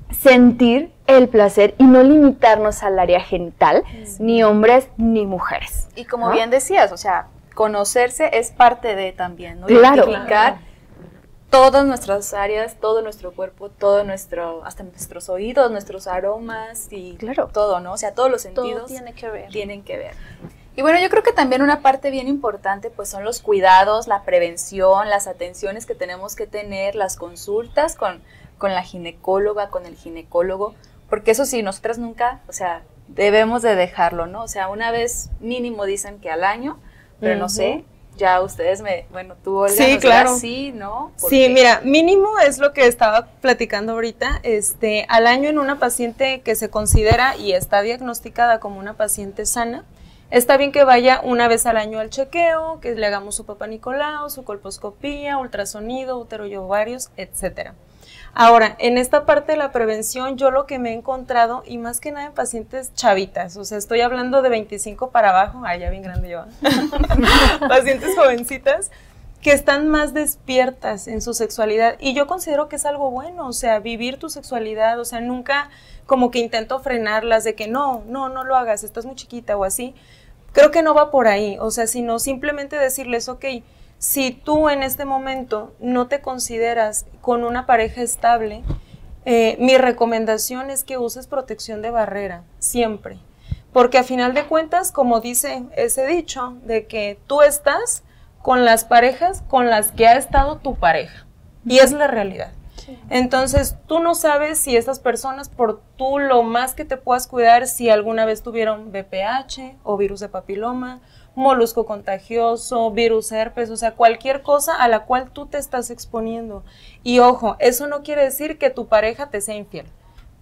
Speaker 3: sentir el placer y no limitarnos al área genital, ni hombres ni mujeres.
Speaker 2: Y como bien decías, o sea, conocerse es parte de también, ¿no?
Speaker 3: Claro.
Speaker 2: Identificar todas nuestras áreas, todo nuestro cuerpo, hasta nuestros oídos, nuestros aromas y todo, ¿no? O sea, todos los sentidos
Speaker 4: todo tiene que ver.
Speaker 2: Tienen que ver. Y bueno, yo creo que también una parte bien importante pues son los cuidados, la prevención, las atenciones que tenemos que tener, las consultas con la ginecóloga, con el ginecólogo, porque eso sí, nosotras nunca, o sea, debemos de dejarlo, ¿no? O sea, una vez mínimo dicen que al año, pero no sé, ya ustedes tú, Olga,
Speaker 5: sí, claro.
Speaker 2: Sí, ¿no?
Speaker 5: Sí, mira, mínimo es lo que estaba platicando ahorita, al año en una paciente que se considera y está diagnosticada como una paciente sana, está bien que vaya una vez al año al chequeo, que le hagamos su Papá Nicolau, su colposcopía, ultrasonido, útero y ovarios, etcétera. Ahora, en esta parte de la prevención, yo lo que me he encontrado, y más que nada en pacientes chavitas, o sea, estoy hablando de 25 para abajo, ya bien grande yo, pacientes jovencitas, que están más despiertas en su sexualidad, y yo considero que es algo bueno, o sea, vivir tu sexualidad, o sea, nunca como que intento frenarlas de que no lo hagas, estás muy chiquita o así, creo que no va por ahí, o sea, sino simplemente decirles, ok, si tú en este momento no te consideras con una pareja estable, mi recomendación es que uses protección de barrera, siempre. Porque a final de cuentas, como dice ese dicho, de que tú estás con las parejas con las que ha estado tu pareja. Y es la realidad. Entonces, tú no sabes si esas personas, por tú lo más que te puedas cuidar, si alguna vez tuvieron VPH o virus de papiloma, molusco contagioso, virus herpes, o sea, cualquier cosa a la cual tú te estás exponiendo. Y ojo, eso no quiere decir que tu pareja te sea infiel,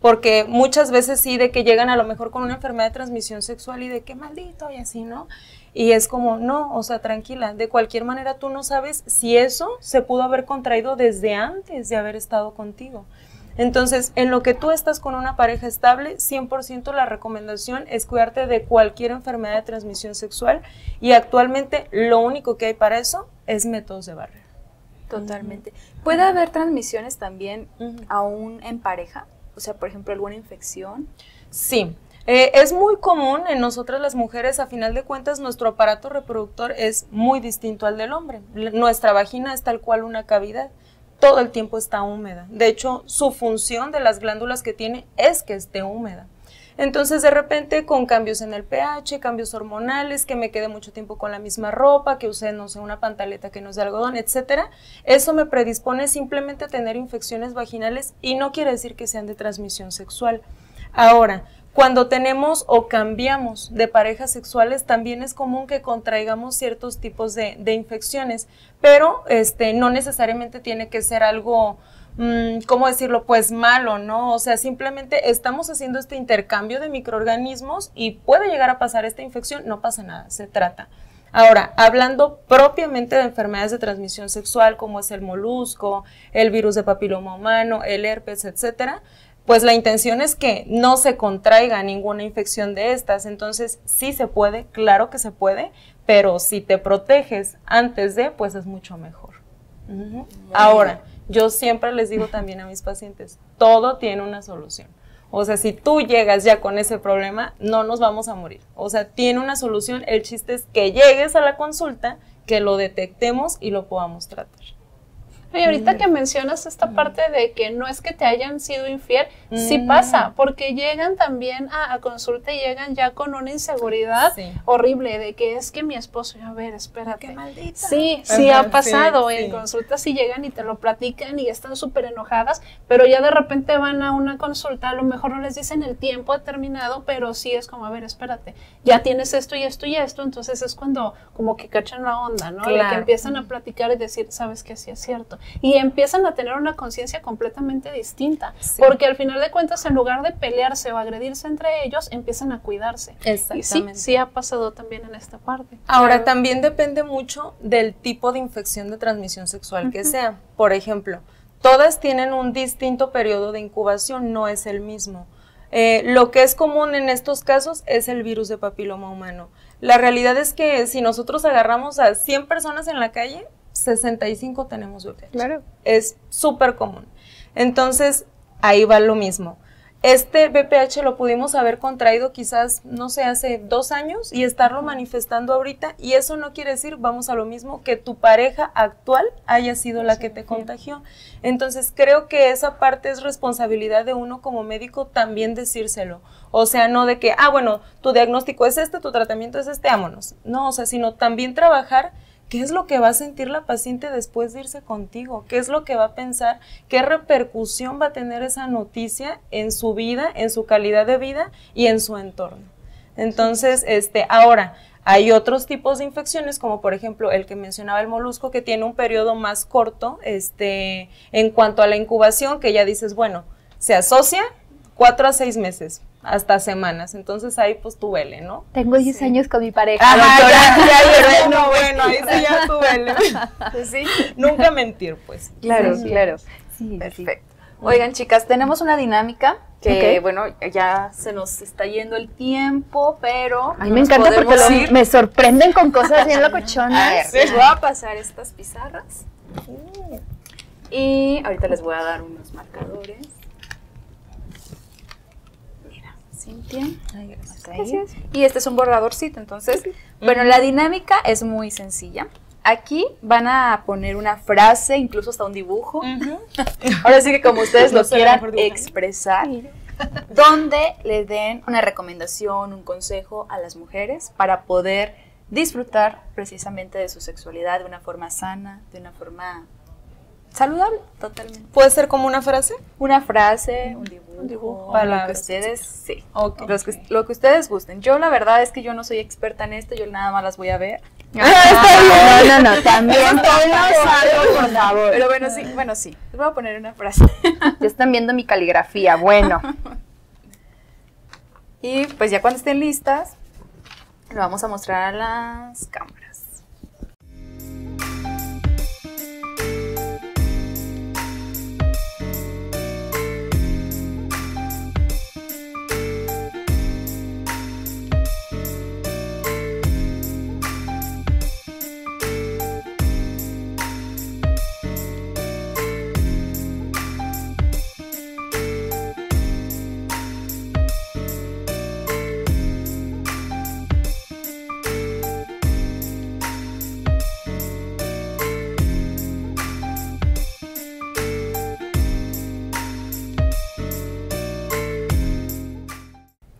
Speaker 5: porque muchas veces sí, de que llegan a lo mejor con una enfermedad de transmisión sexual y de que maldito y así, ¿no? Y es como, no, o sea, tranquila, de cualquier manera tú no sabes si eso se pudo haber contraído desde antes de haber estado contigo. Entonces, en lo que tú estás con una pareja estable, 100% la recomendación es cuidarte de cualquier enfermedad de transmisión sexual, y actualmente lo único que hay para eso es métodos de barrera.
Speaker 2: Totalmente. ¿Puede haber transmisiones también aún en pareja? O sea, por ejemplo, alguna infección.
Speaker 5: Sí. Es muy común en nosotras las mujeres. A final de cuentas, nuestro aparato reproductor es muy distinto al del hombre. Nuestra vagina es tal cual una cavidad, todo el tiempo está húmeda. De hecho, su función de las glándulas que tiene es que esté húmeda. Entonces, de repente, con cambios en el pH, cambios hormonales, que me quede mucho tiempo con la misma ropa, que use, no sé, una pantaleta que no es de algodón, etcétera, eso me predispone simplemente a tener infecciones vaginales, y no quiere decir que sean de transmisión sexual. Ahora, cuando tenemos o cambiamos de parejas sexuales, también es común que contraigamos ciertos tipos de infecciones, pero no necesariamente tiene que ser algo, ¿cómo decirlo? Pues malo, ¿no? O sea, simplemente estamos haciendo este intercambio de microorganismos y puede llegar a pasar esta infección, no pasa nada, se trata. Ahora, hablando propiamente de enfermedades de transmisión sexual, como es el molusco, el virus de papiloma humano, el herpes, etcétera, pues la intención es que no se contraiga ninguna infección de estas. Entonces, sí se puede, claro que se puede, pero si te proteges antes de, pues es mucho mejor. Ahora, yo siempre les digo también a mis pacientes, todo tiene una solución. O sea, si tú llegas ya con ese problema, no nos vamos a morir. O sea, tiene una solución. El chiste es que llegues a la consulta, que lo detectemos y lo podamos tratar.
Speaker 4: Y ahorita que mencionas esta parte de que no es que te hayan sido infiel, sí pasa, porque llegan también a consulta y llegan ya con una inseguridad horrible de que es que mi esposo, a ver, espérate. ¡Qué maldita! Sí, sí ha pasado, en consultas sí llegan y te lo platican y están súper enojadas, pero ya de repente van a una consulta, a lo mejor no les dicen el tiempo determinado, pero sí es como, a ver, espérate, ya tienes esto y esto y esto, entonces es cuando como que cachan la onda, ¿no? Claro. De que empiezan a platicar y decir, sabes que sí es cierto. Y empiezan a tener una conciencia completamente distinta, porque al final de cuentas, en lugar de pelearse o agredirse entre ellos, empiezan a cuidarse. Exactamente. Y sí ha pasado también en esta parte.
Speaker 5: Ahora, también depende mucho del tipo de infección de transmisión sexual que sea. Por ejemplo, todas tienen un distinto periodo de incubación, no es el mismo. Lo que es común en estos casos es el virus de papiloma humano. La realidad es que si nosotros agarramos a 100 personas en la calle, 65 tenemos VPH. Claro. Es súper común. Entonces, ahí va lo mismo. Este VPH lo pudimos haber contraído quizás, no sé, hace 2 años y estarlo manifestando ahorita, y eso no quiere decir, vamos a lo mismo, que tu pareja actual haya sido la que te contagió. Entonces, creo que esa parte es responsabilidad de uno como médico también decírselo. O sea, no de que, bueno, tu diagnóstico es este, tu tratamiento es este, vámonos. No, o sea, sino también trabajar. ¿Qué es lo que va a sentir la paciente después de irse contigo? ¿Qué es lo que va a pensar? ¿Qué repercusión va a tener esa noticia en su vida, en su calidad de vida y en su entorno? Entonces, ahora, hay otros tipos de infecciones, como por ejemplo el que mencionaba el molusco, que tiene un periodo más corto, en cuanto a la incubación, que ya dices, bueno, se asocia 4 a 6 meses. Hasta semanas, entonces ahí pues tú vele, ¿no?
Speaker 3: Tengo 10 años con mi pareja.
Speaker 5: Bueno, ahí sí ya tú vele. Sí, nunca mentir, pues.
Speaker 2: Claro, claro.
Speaker 3: Sí,
Speaker 2: perfecto. Oigan, chicas, tenemos una dinámica que, bueno, ya se nos está yendo el tiempo, pero
Speaker 3: a mí me encanta porque me sorprenden con cosas bien locochonas.
Speaker 2: Les voy a pasar estas pizarras y ahorita les voy a dar unos marcadores. Cintia. Ay, gracias. Y este es un borradorcito, entonces, bueno, la dinámica es muy sencilla. Aquí van a poner una frase, incluso hasta un dibujo. Ahora sí que como ustedes lo quieran expresar, donde le den una recomendación, un consejo a las mujeres para poder disfrutar precisamente de su sexualidad de una forma sana, de una forma saludable, totalmente.
Speaker 5: ¿Puede ser como una frase?
Speaker 2: Una frase, un dibujo, lo que ustedes, sí,
Speaker 5: Okay.
Speaker 2: Lo que ustedes gusten. Yo la verdad es que yo no soy experta en esto, yo nada más las voy a ver.
Speaker 3: No, también ponnos algo, por favor.
Speaker 2: Pero bueno, sí, les voy a poner una frase.
Speaker 3: Ya están viendo mi caligrafía, bueno.
Speaker 2: Y pues ya cuando estén listas, lo vamos a mostrar a las cámaras.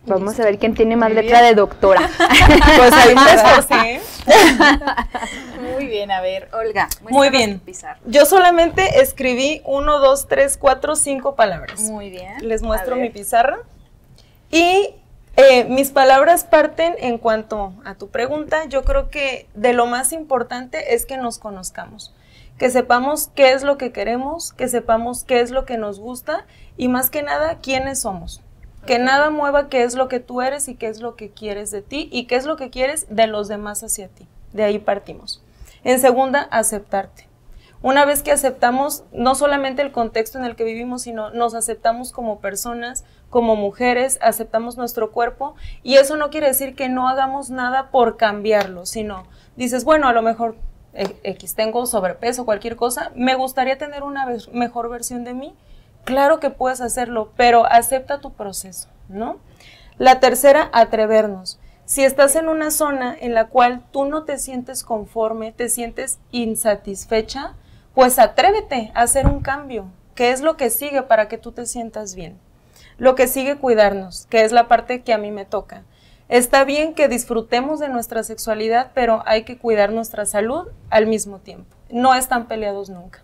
Speaker 3: Vamos a ver quién tiene más letra de doctora.
Speaker 5: Pues ahí me esforcé.
Speaker 2: Muy bien, a ver, Olga.
Speaker 5: Muy bien. Yo solamente escribí 1, 2, 3, 4, 5 palabras.
Speaker 2: Muy bien.
Speaker 5: Les muestro mi pizarra. Y mis palabras parten en cuanto a tu pregunta. Yo creo que de lo más importante es que nos conozcamos. Que sepamos qué es lo que queremos, que sepamos qué es lo que nos gusta y más que nada, quiénes somos. Que nada mueva qué es lo que tú eres y qué es lo que quieres de ti y qué es lo que quieres de los demás hacia ti. De ahí partimos. En segunda, aceptarte. Una vez que aceptamos no solamente el contexto en el que vivimos, sino nos aceptamos como personas, como mujeres, aceptamos nuestro cuerpo y eso no quiere decir que no hagamos nada por cambiarlo, sino dices, bueno, a lo mejor X, tengo sobrepeso, cualquier cosa, me gustaría tener una mejor versión de mí. Claro que puedes hacerlo, pero acepta tu proceso, ¿no? La tercera, atrevernos. Si estás en una zona en la cual tú no te sientes conforme, te sientes insatisfecha, pues atrévete a hacer un cambio. ¿Qué es lo que sigue para que tú te sientas bien? Lo que sigue, cuidarnos, que es la parte que a mí me toca. Está bien que disfrutemos de nuestra sexualidad, pero hay que cuidar nuestra salud al mismo tiempo. No están peleados nunca.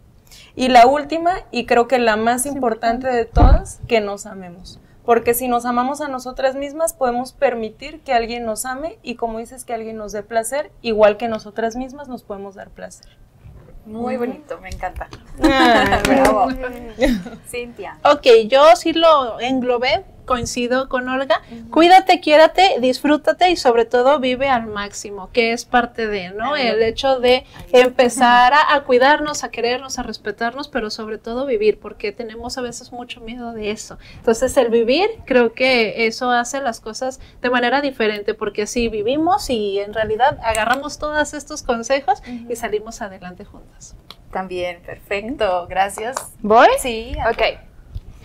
Speaker 5: Y la última, y creo que la más importante de todas, que nos amemos. Porque si nos amamos a nosotras mismas, podemos permitir que alguien nos ame y como dices, que alguien nos dé placer, igual que nosotras mismas nos podemos dar placer.
Speaker 2: Muy bonito, me encanta.
Speaker 5: Bravo.
Speaker 2: Cintia.
Speaker 4: Ok, yo sí lo englobé, coincido con Olga. Cuídate, quiérate, disfrútate y sobre todo vive al máximo, que es parte de, ¿no? El hecho de empezar a cuidarnos, a querernos, a respetarnos, pero sobre todo vivir, porque tenemos a veces mucho miedo de eso. Entonces el vivir, creo que eso hace las cosas de manera diferente, porque así vivimos y en realidad agarramos todos estos consejos y salimos adelante juntas.
Speaker 2: También, perfecto, gracias.
Speaker 3: ¿Voy?
Speaker 2: Sí.
Speaker 3: Ok.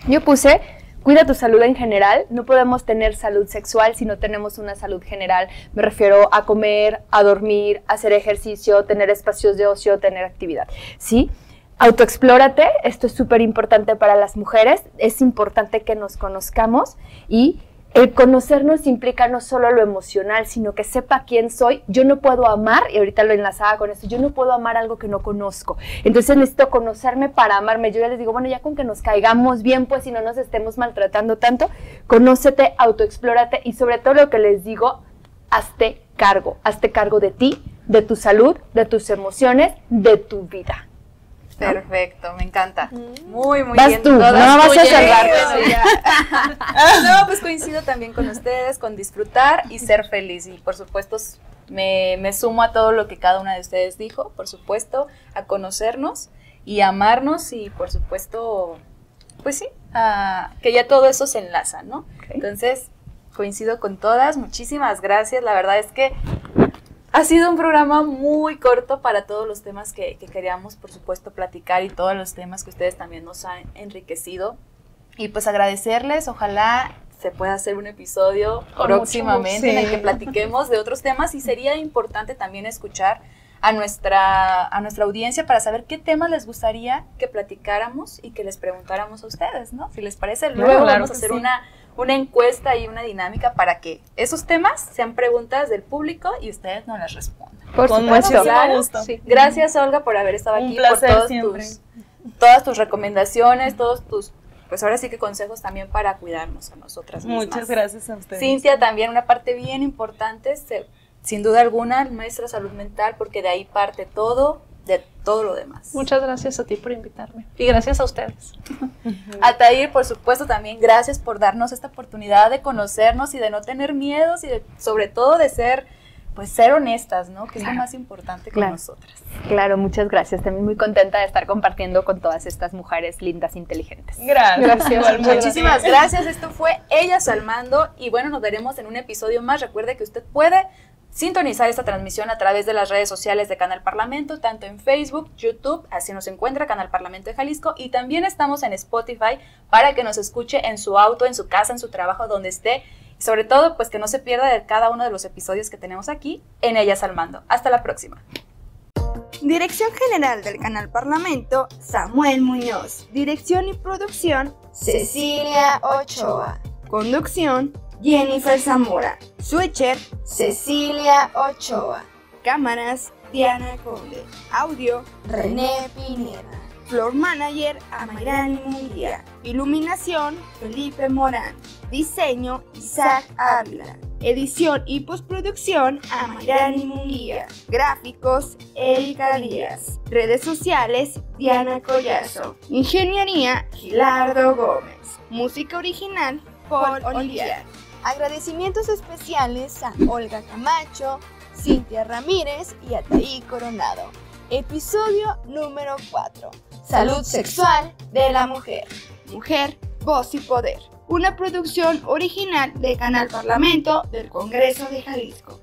Speaker 3: Yo puse, cuida tu salud en general. No podemos tener salud sexual si no tenemos una salud general. Me refiero a comer, a dormir, a hacer ejercicio, tener espacios de ocio, tener actividad. ¿Sí? Autoexplórate. Esto es súper importante para las mujeres. Es importante que nos conozcamos y el conocernos implica no solo lo emocional, sino que sepa quién soy. Yo no puedo amar, y ahorita lo enlazaba con esto, yo no puedo amar algo que no conozco. Entonces necesito conocerme para amarme. Yo ya les digo, bueno, ya con que nos caigamos bien, pues si no nos estemos maltratando tanto, conócete, autoexplórate y sobre todo lo que les digo, hazte cargo de ti, de tu salud, de tus emociones, de tu vida.
Speaker 2: Perfecto, me encanta. Muy
Speaker 3: Vas
Speaker 2: bien.
Speaker 3: tú, no vas a salvar.
Speaker 2: No, pues coincido también con ustedes, con disfrutar y ser feliz. Y por supuesto me sumo a todo lo que cada una de ustedes dijo, por supuesto, a conocernos y amarnos y por supuesto, pues sí, que ya todo eso se enlaza, ¿no? Okay. Entonces, coincido con todas, muchísimas gracias. La verdad es que ha sido un programa muy corto para todos los temas que queríamos, por supuesto, platicar y todos los temas que ustedes también nos han enriquecido. Y pues agradecerles, ojalá se pueda hacer un episodio próximamente en el que platiquemos de otros temas y sería importante también escuchar a nuestra audiencia para saber qué temas les gustaría que platicáramos y que les preguntáramos a ustedes, ¿no? Si les parece, luego vamos a hacer una encuesta y una dinámica para que esos temas sean preguntas del público y ustedes nos las respondan.
Speaker 3: Por
Speaker 5: Con
Speaker 3: supuesto.
Speaker 5: muchísimo gusto.
Speaker 4: Sí.
Speaker 2: Gracias, Olga, por haber estado
Speaker 5: Un
Speaker 2: aquí,
Speaker 5: placer
Speaker 2: por
Speaker 5: siempre.
Speaker 2: todas tus recomendaciones, todos tus, pues ahora sí que consejos también para cuidarnos a nosotras mismas.
Speaker 5: Muchas gracias a ustedes.
Speaker 2: Cintia, también una parte bien importante, sin duda alguna, maestra salud mental, porque de ahí parte todo, de todo lo demás.
Speaker 4: Muchas gracias a ti por invitarme y gracias a ustedes.
Speaker 2: Atair, por supuesto, también gracias por darnos esta oportunidad de conocernos y de no tener miedos y sobre todo de ser honestas, ¿no? Que es lo más importante con nosotras.
Speaker 3: Claro, muchas gracias. También muy contenta de estar compartiendo con todas estas mujeres lindas, inteligentes.
Speaker 5: Gracias. Igualmente.
Speaker 2: Muchísimas gracias. Esto fue Ellas al Mando y bueno, nos veremos en un episodio más. Recuerde que usted puede sintonizar esta transmisión a través de las redes sociales de Canal Parlamento, tanto en Facebook, YouTube, así nos encuentra Canal Parlamento de Jalisco, y también estamos en Spotify para que nos escuche en su auto, en su casa, en su trabajo, donde esté, y sobre todo, pues que no se pierda de cada uno de los episodios que tenemos aquí en Ellas al Mando. Hasta la próxima.
Speaker 1: Dirección General del Canal Parlamento, Samuel Muñoz. Dirección y producción, Cecilia Ochoa. Conducción, Jennifer Zamora. Switcher, Cecilia Ochoa. Cámaras, Diana Conde. Audio, René Pineda. Floor Manager, Amairani Munguía. Iluminación, Felipe Morán. Diseño, Isaac Ávila. Edición y postproducción, Amairani Munguía. Gráficos, Erika Díaz. Redes sociales, Diana Collazo. Ingeniería, Gilardo Gómez. Música original, Paul Olivier. Agradecimientos especiales a Olga Camacho, Cintia Ramírez y Ataí Coronado. Episodio número 4. Salud sexual de la mujer. Mujer, voz y poder. Una producción original de Canal Parlamento del Congreso de Jalisco.